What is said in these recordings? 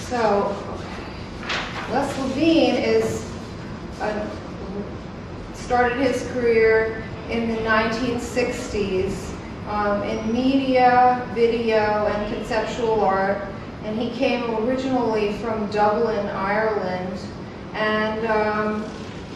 So, Les Levine started his career in the 1960s in media, video, and conceptual art. And he came originally from Dublin, Ireland. And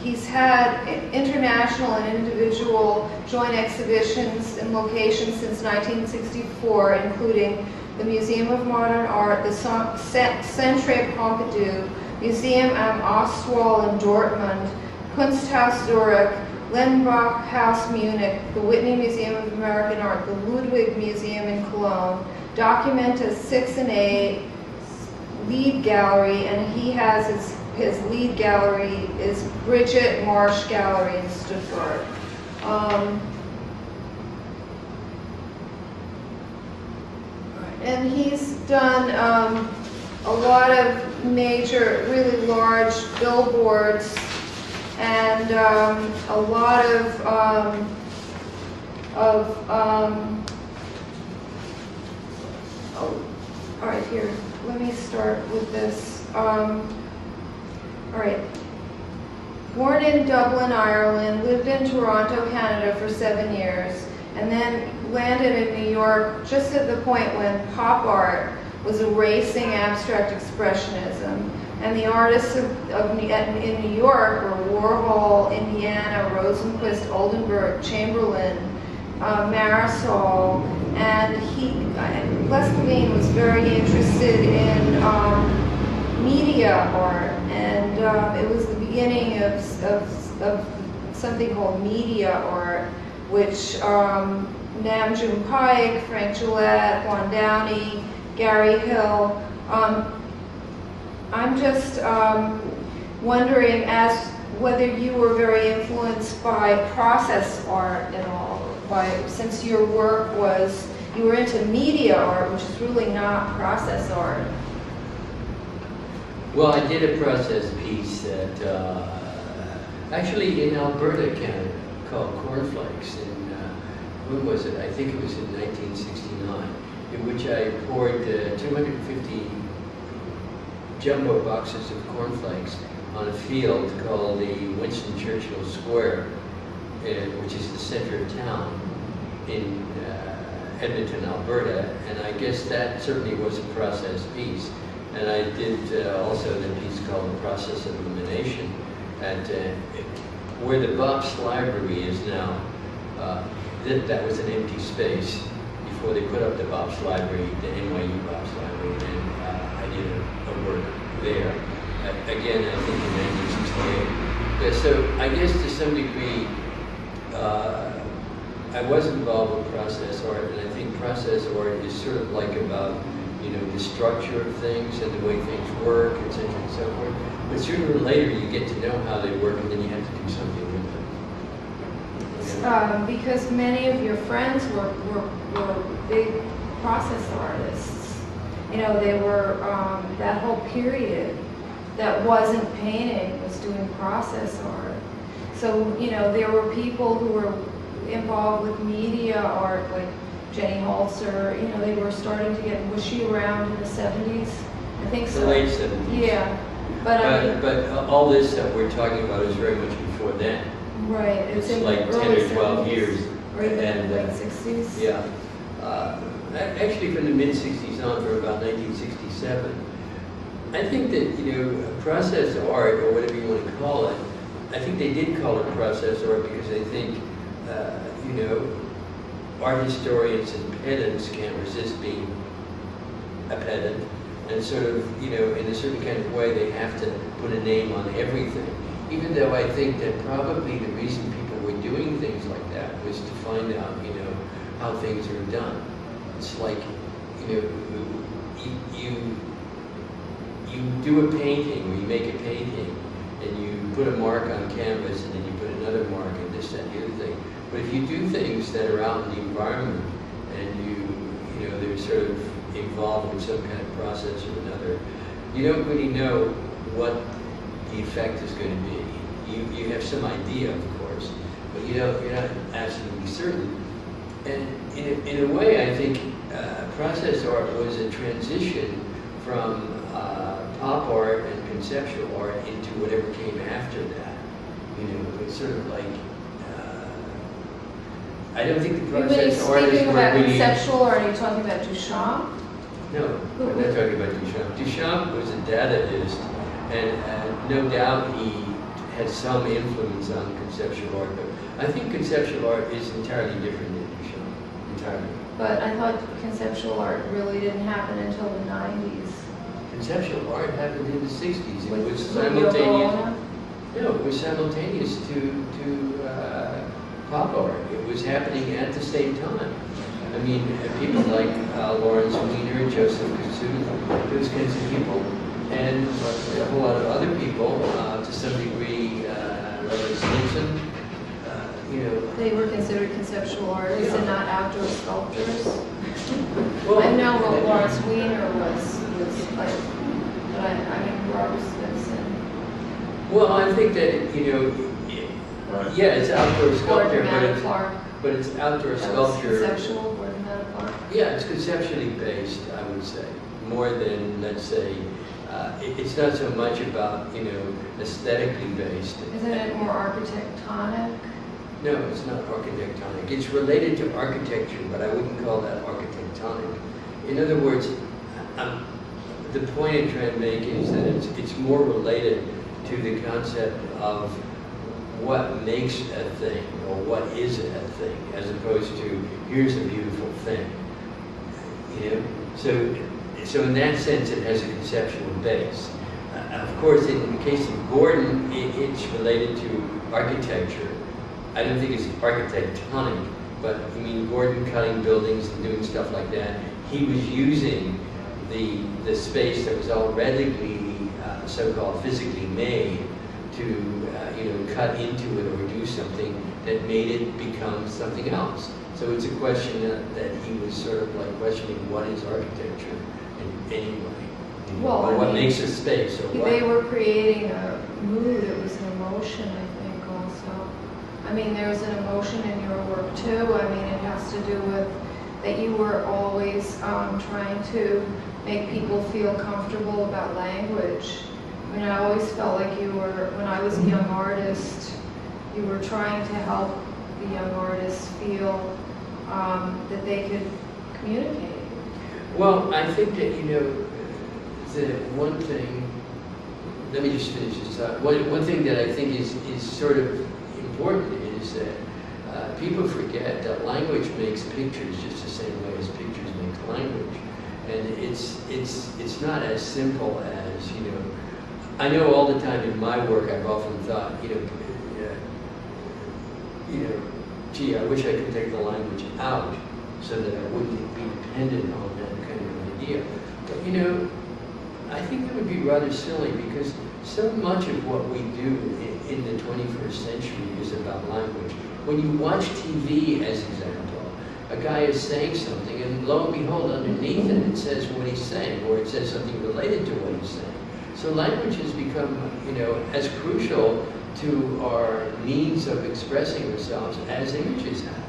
he's had international and individual joint exhibitions in locations since 1964, including the Museum of Modern Art, the Centre Pompidou, Museum am Ostwall in Dortmund, Kunsthaus Zurich, Lenbach House Munich, the Whitney Museum of American Art, the Ludwig Museum in Cologne, Documenta 6 and 8, Lead Gallery, and he has his lead gallery is Bridget Marsh Gallery in Stuttgart. And he's done a lot of major, really large billboards, and a lot of oh, all right, here, let me start with this. All right. Born in Dublin, Ireland, lived in Toronto, Canada for 7 years, and then landed in New York just at the point when pop art was erasing abstract expressionism. And the artists in New York were Warhol, Indiana, Rosenquist, Oldenburg, Chamberlain, Marisol, and Les Levine was very interested in media art, and it was the beginning of something called media art, which Nam June Paik, Frank Gillette, Juan Downey, Gary Hill. I'm just wondering whether you were very influenced by process art at all, since your work was, you were into media art, which is really not process art. Well, I did a process piece that actually in Alberta, Canada, called Cornflakes. When was it? I think it was in 1969, in which I poured 250 jumbo boxes of cornflakes on a field called the Winston Churchill Square, which is the center of town in Edmonton, Alberta. And I guess that certainly was a process piece. And I did also the piece called The Process of Elimination at where the Bob's Library is now. That was an empty space before they put up the Bob's Library, the NYU Bob's Library, and I did a work there. Again, I think in 1968. So I guess to some degree, I was involved with process art, and I think process art is sort of like about, you know, the structure of things and the way things work, etc. and so forth. But sooner or later, you get to know how they work, and then you have to do something with them. Because many of your friends were big process artists. You know, they were, that whole period that wasn't painting was doing process art. So, you know, there were people who were involved with media art, like Jenny Holzer. You know, they were starting to get, was she around in the 70s? I think so. The late 70s. Yeah. But all this that we're talking about is very much before then. Right. It's in like the 10 or 12 years. Or even and, late 60s. Yeah. Actually from the mid-60s on for about 1967. I think that, you know, process art, or whatever you want to call it, I think they did call it process art because I think, you know, art historians and pedants can't resist being a pedant. And sort of, you know, in a certain kind of way, they have to put a name on everything. Even though I think that probably the reason people were doing things like that was to find out, you know, how things are done. It's like, you know, you do a painting, or you make a painting, and you put a mark on canvas, and then you put another mark, and this, that, and the other thing. But if you do things that are out in the environment, and you know, they're sort of involved with some kind of process or another, you don't really know what the effect is going to be. You have some idea, of course, but you're not absolutely certain. And in a way, I think process art was a transition from conceptual art into whatever came after that. You know, it's sort of like, I don't think the When process you're artists speaking were about really... conceptual art, are you talking about Duchamp? No, I'm not talking about Duchamp. Duchamp was a Dadaist, and no doubt he had some influence on conceptual art, but I think conceptual art is entirely different than Duchamp, entirely. But I thought conceptual art really didn't happen until the 90s. Conceptual art happened in the 60s. It With was Yoko simultaneous. Ono? No, it was simultaneous to pop art. It was happening at the same time. I mean, people like Lawrence Weiner, Joseph Kosuth, those kinds of people, and a whole lot of other people, to some degree, Larry Simpson, you know. They were considered conceptual artists and not outdoor sculptors. Well, I know what Lawrence Weiner was like, but I mean, Robert Smithson. Well, I think that, you know, yeah, it's outdoor sculpture, but it's outdoor sculpture. Conceptual, Yeah, it's conceptually based, I would say, more than, let's say, it's not so much about, you know, aesthetically based. Isn't it more architectonic? No, it's not architectonic. It's related to architecture, but I wouldn't call that architectonic. In other words, the point I'm trying to make is that it's more related to the concept of what makes a thing or what is a thing, as opposed to here's a beautiful thing. You know, so in that sense, it has a conceptual base. Of course, in the case of Gordon, it's related to architecture. I don't think it's architectonic, but I mean, Gordon cutting buildings and doing stuff like that. He was using the space that was already so-called physically made to you know, cut into it or do something that made it become something else. So it's a question that he was sort of like questioning what is architecture in any way. You know, Well, or what mean, makes a space or what. They were creating a mood, it was an emotion, I think, also. I mean, there's an emotion in your work too. I mean, it has to do with that you were always trying to make people feel comfortable about language. I mean, I always felt like you were, when I was a young artist, you were trying to help the young artists feel that they could communicate. Well, I think that, you know, the one thing, let me just finish this thought. One thing that I think is sort of important is that people forget that language makes pictures just the same way as pictures make language. And it's not as simple as, you know, I know all the time in my work I've often thought, you know, gee, I wish I could take the language out so that I wouldn't be dependent on that kind of idea. But you know, I think that would be rather silly because so much of what we do in the 21st century is about language. When you watch TV, as example, a guy is saying something and lo and behold, underneath it says what he's saying, or it says something related to what he's saying. So language has become, you know, as crucial to our means of expressing ourselves as images have.